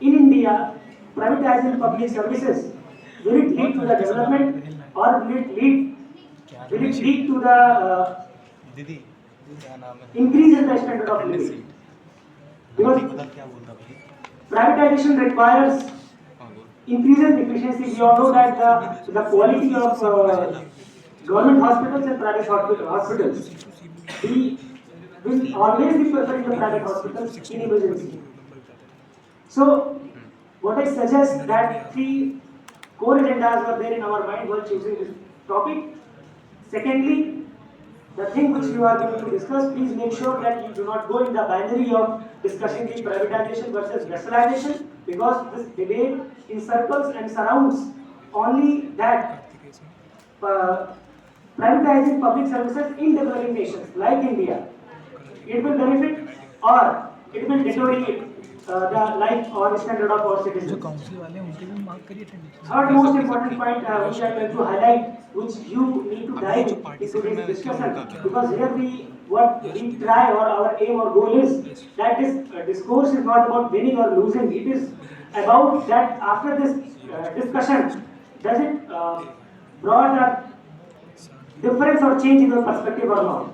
in India, privatizing public services, will it lead to the development or will it lead to the increase in the standard of living? Because privatization requires increases efficiency. We all know that the quality of government hospitals and private hospitals, we will always be preferring the private hospitals in emergency. So, what I suggest that three core agendas were there in our mind while choosing this topic. Secondly, the thing which you are going to discuss, please make sure that you do not go in the binary of discussing the privatization versus nationalization, because this debate encircles and surrounds only that privatizing public services in developing nations like India, it will benefit or it will deteriorate the life or standard of our citizens. Third most important point which I would like to highlight, which you need to dive into this discussion, because here what we try or our aim or goal is that this discourse is not about winning or losing. It is about that after this discussion, does it brought a difference or change in your perspective or not?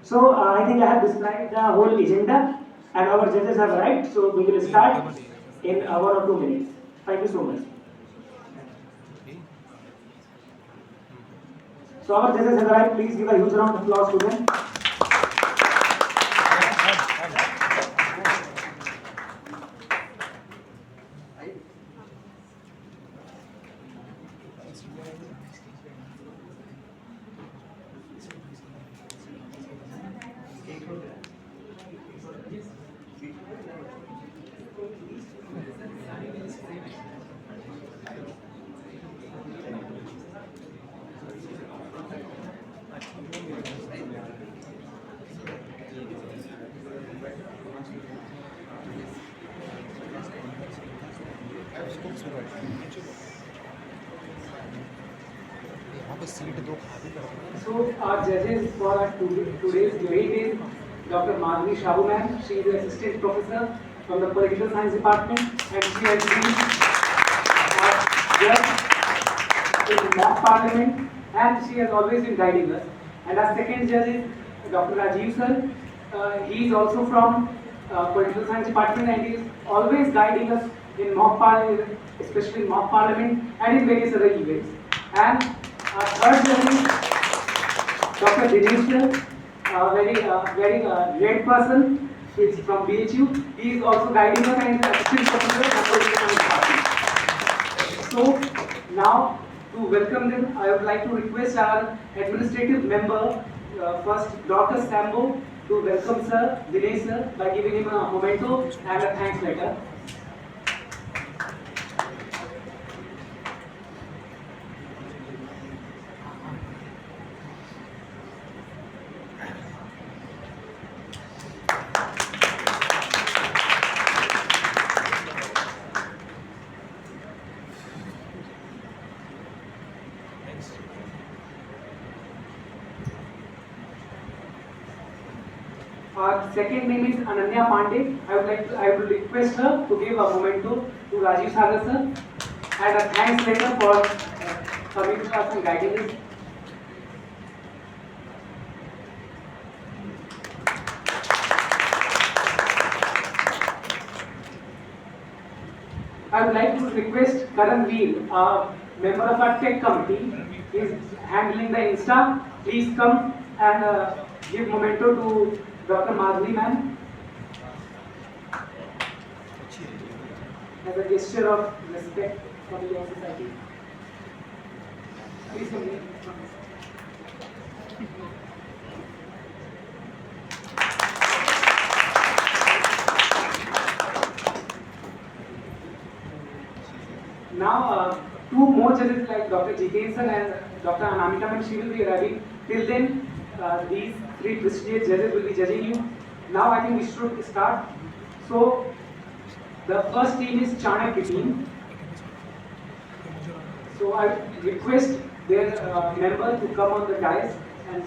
So I think I have described the whole agenda and our judges have arrived. So we will start in 1 or 2 minutes. Thank you so much. So our judges have arrived. Please give a huge round of applause to them. So our judges for our today's debate is Dr. Madhvi Shabu ma'am. She is an assistant professor from the Political Science Department, and she has been judge in mock parliament, and she has always been guiding us. And our second judge is Dr. Rajiv sir. He is also from Political Science Department, and he is always guiding us in mock parliament, especially in mock parliament and in various other events. And our third judge is Dr. Dinesh sir, very great person. He is from BHU. He is also guiding us and is assistant professor at Political Science Department. So now to welcome them, I would like to request our administrative member, first Dr. Sambo, to welcome sir, Dinesh sir, by giving him a memento and a thanks letter. Our second name is Ananya Pandey. I would request her to give a memento to Rajiv Sagar sir and a thanks letter for coming to us and guiding us. I would like to request Karan Veer, a member of our tech committee, is handling the Insta. Please come and give memento to Dr. Madhvi ma'am as a gesture of respect for the young society. Please come here. Now, two more judges like Dr. Jitensan and Dr. Anamika ma'am, she will be arriving. Till then, these three prestigious judges will be judging you. Now I think we should start. So the first team is Chanakya team. So I request their member to come on the dais and